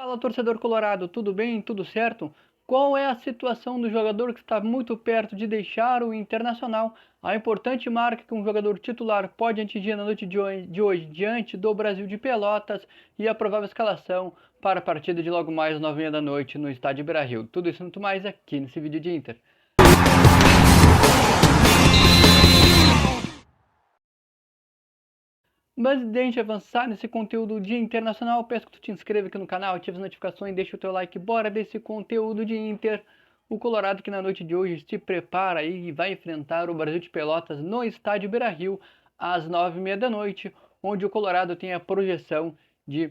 Fala, torcedor colorado, tudo bem? Tudo certo? Qual é a situação do jogador que está muito perto de deixar o Internacional? A importante marca que um jogador titular pode atingir na noite de hoje diante do Brasil de Pelotas e a provável escalação para a partida de logo mais às 9h30 da noite no estádio Beira-Rio. Tudo isso e muito mais aqui nesse vídeo de Inter. Mas antes de avançar nesse conteúdo de internacional, peço que tu te inscreva aqui no canal, ative as notificações, deixa o teu like, bora desse conteúdo de Inter. O Colorado que na noite de hoje se prepara aí e vai enfrentar o Brasil de Pelotas no estádio Beira-Rio às 9h30 da noite, onde o Colorado tem a projeção de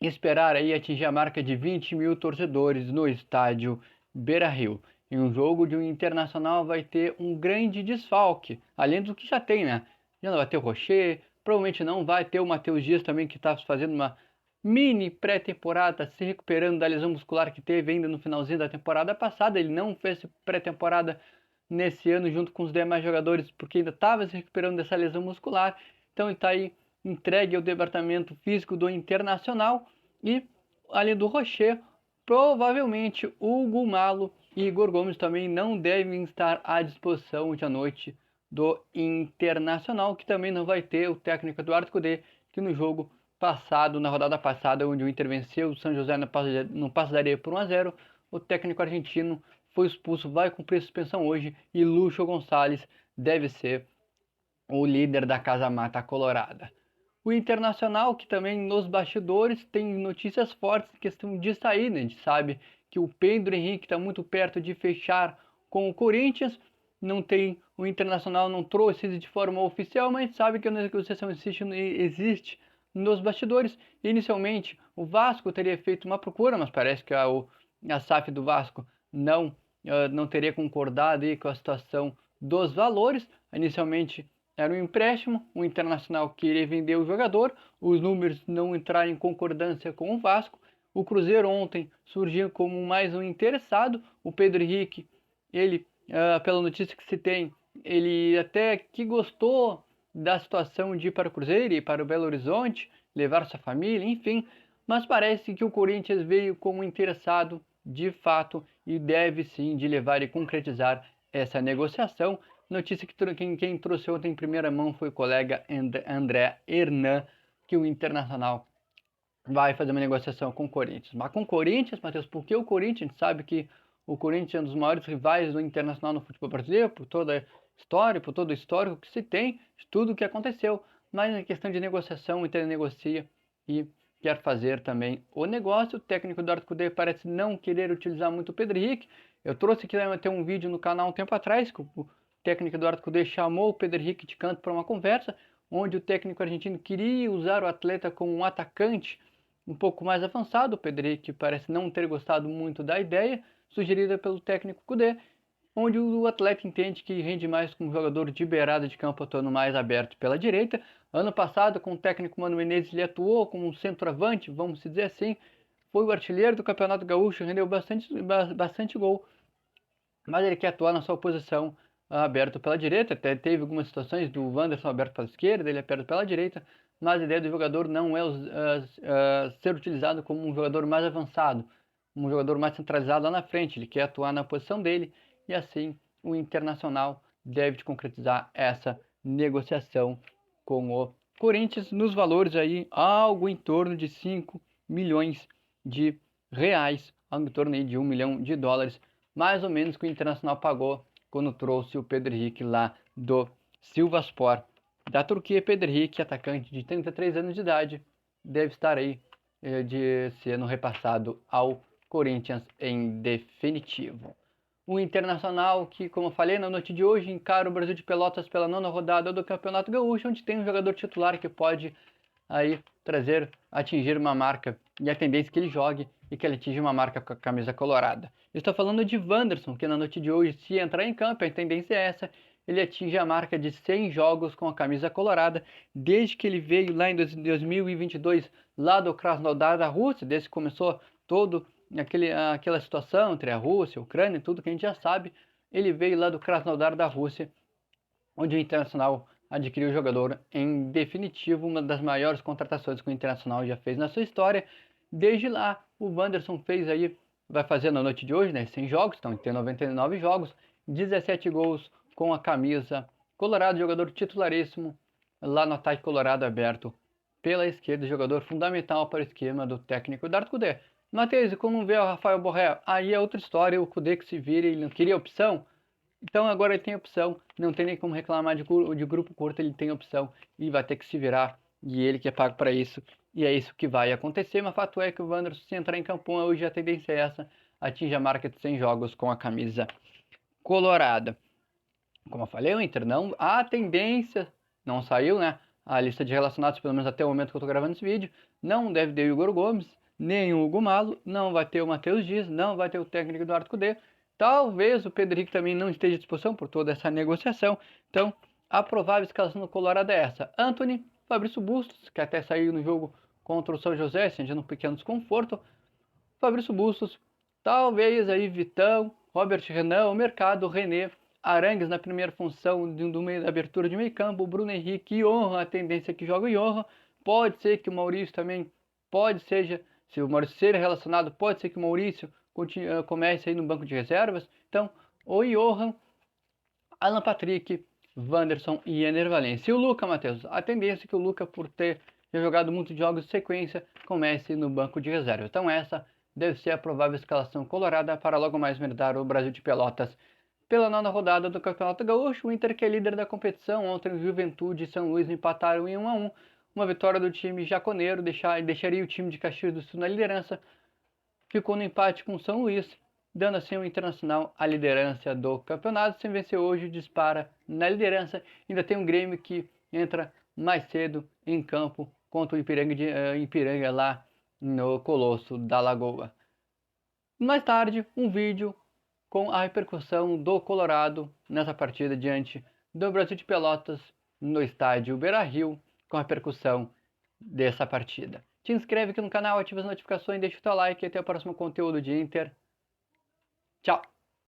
esperar aí atingir a marca de 20 mil torcedores no estádio Beira-Rio. Em um jogo de um Internacional vai ter um grande desfalque, além do que já tem, né? Já não vai ter o Rocher, provavelmente não vai ter o Matheus Dias também, que está fazendo uma mini pré-temporada, se recuperando da lesão muscular que teve ainda no finalzinho da temporada passada. Ele não fez pré-temporada nesse ano junto com os demais jogadores, porque ainda estava se recuperando dessa lesão muscular. Então ele está aí entregue ao departamento físico do Internacional. E além do Rocher, provavelmente Hugo Malo e Igor Gomes também não devem estar à disposição hoje à noite do Internacional, que também não vai ter o técnico Eduardo Cudê, que no jogo passado, na rodada passada, onde o Inter venceu o São José no Passo da Areia por 1-0, o técnico argentino foi expulso, vai cumprir suspensão hoje, e Lúcio Gonçalves deve ser o líder da Casa Mata Colorada. O Internacional, que também nos bastidores tem notícias fortes em questão de saída. A gente sabe que o Pedro Henrique está muito perto de fechar com o Corinthians. O Internacional não trouxe isso de forma oficial, mas a gente sabe que a negociação existe nos bastidores. Inicialmente, o Vasco teria feito uma procura, mas parece que a SAF do Vasco não teria concordado aí com a situação dos valores. Inicialmente era um empréstimo, o Internacional queria vender o jogador, os números não entraram em concordância com o Vasco. O Cruzeiro ontem surgiu como mais um interessado. O Pedro Henrique, ele, pela notícia que se tem, ele até que gostou da situação de ir para o Cruzeiro e para o Belo Horizonte, levar sua família, enfim. Mas parece que o Corinthians veio como interessado de fato e deve sim de levar e concretizar essa negociação. Notícia que quem trouxe ontem em primeira mão foi o colega André Hernan, que o Internacional vai fazer uma negociação com o Corinthians. Mas com o Corinthians, Matheus, porque o Corinthians, a gente sabe que o Corinthians é um dos maiores rivais do Internacional no futebol brasileiro, por toda a história, por todo o histórico que se tem, de tudo o que aconteceu. Mas na questão de negociação, o Inter negocia e quer fazer também o negócio. O técnico Eduardo Cudê parece não querer utilizar muito o Pedro Henrique. Eu trouxe aqui até um vídeo no canal um tempo atrás, que o técnico Eduardo Cudê chamou o Pedro Henrique de canto para uma conversa, onde o técnico argentino queria usar o atleta como um atacante um pouco mais avançado. O Pedro Henrique parece não ter gostado muito da ideia sugerida pelo técnico Cudê, onde o atleta entende que rende mais como jogador de beirada de campo, atuando mais aberto pela direita. Ano passado, com o técnico Mano Menezes, ele atuou como um centroavante, vamos dizer assim, foi o artilheiro do Campeonato Gaúcho, rendeu bastante gol, mas ele quer atuar na sua posição aberto pela direita. Até teve algumas situações do Wanderson aberto pela esquerda, ele é aberto pela direita, mas a ideia do jogador não é ser utilizado como um jogador mais avançado, um jogador mais centralizado lá na frente. Ele quer atuar na posição dele, e assim o Internacional deve concretizar essa negociação com o Corinthians nos valores aí algo em torno de 5 milhões de reais, algo em torno aí de 1 milhão de dólares, mais ou menos, que o Internacional pagou quando trouxe o Pedro Henrique lá do Sivasspor da Turquia. Pedro Henrique, atacante de 33 anos de idade, deve estar aí de sendo repassado ao Corinthians em definitivo. O Internacional, que, como eu falei, na noite de hoje encara o Brasil de Pelotas pela 9ª rodada do Campeonato Gaúcho, onde tem um jogador titular que pode aí atingir uma marca, e a tendência é que ele jogue e que ele atinja uma marca com a camisa colorada. Estou falando de Wanderson, que na noite de hoje, se entrar em campo, a tendência é essa, ele atinge a marca de 100 jogos com a camisa colorada, desde que ele veio lá em 2022, lá do Krasnodar da Rússia, desde que começou todo aquela situação entre a Rússia, a Ucrânia e tudo que a gente já sabe. Ele veio lá do Krasnodar da Rússia, onde o Internacional adquiriu o jogador em definitivo, uma das maiores contratações que o Internacional já fez na sua história. Desde lá, o Wanderson fez aí, vai fazer na noite de hoje, né? 100 jogos, então tem 99 jogos, 17 gols com a camisa colorado, jogador titularíssimo lá no ataque colorado aberto pela esquerda, jogador fundamental para o esquema do técnico Dardo Cudê. Matheus, e como vê o Rafael Borré? Aí é outra história, o Cudê que se vira, ele não queria opção, então agora ele tem opção, não tem nem como reclamar de grupo curto, ele tem opção e vai ter que se virar, e ele que é pago para isso, e é isso que vai acontecer, mas fato é que o Wanderson, se entrar em campo hoje, a tendência é essa, atinge a marca de 100 jogos com a camisa colorada. Como eu falei, o Inter não, a tendência, não saiu, né, a lista de relacionados, pelo menos até o momento que eu tô gravando esse vídeo, não deve ter o Igor Gomes, nem o Hugo Malo, não vai ter o Matheus Dias, não vai ter o técnico Eduardo Cudê, talvez o Pedro Henrique também não esteja à disposição por toda essa negociação, então a provável escalação do Colorado é essa: Antony, Fabrício Bustos, que até saiu no jogo contra o São José, sentindo um pequeno desconforto, Fabrício Bustos, talvez aí Vitão, Robert Renan, o Mercado, René, Arangues na primeira função do meio da abertura de meio campo, Bruno Henrique e Honra, a tendência é que joga Honra, pode ser que o Maurício também, se o Maurício ser relacionado, pode ser que o Maurício comece aí no banco de reservas, então o Johan, Alan Patrick, Wanderson e Ener Valencia. E o Luca, Matheus, a tendência é que o Luca, por ter jogado muitos jogos de sequência, comece no banco de reserva. Então essa deve ser a provável escalação colorada para logo mais medir o Brasil de Pelotas pela 9ª rodada do Campeonato Gaúcho. O Inter, que é líder da competição, ontem o Juventude e São Luís empataram em 1-1. Uma vitória do time jaconeiro deixaria o time de Caxias do Sul na liderança. Ficou no empate com o São Luís, dando assim ao Internacional a liderança do campeonato. Sem vencer hoje, dispara na liderança. Ainda tem um Grêmio que entra mais cedo em campo contra o Ipiranga lá no Colosso da Lagoa. Mais tarde, um vídeo com a repercussão do Colorado nessa partida diante do Brasil de Pelotas no estádio Beira-Rio, com a repercussão dessa partida. Te inscreve aqui no canal, ativa as notificações, deixa o teu like e até o próximo conteúdo de Inter. Tchau!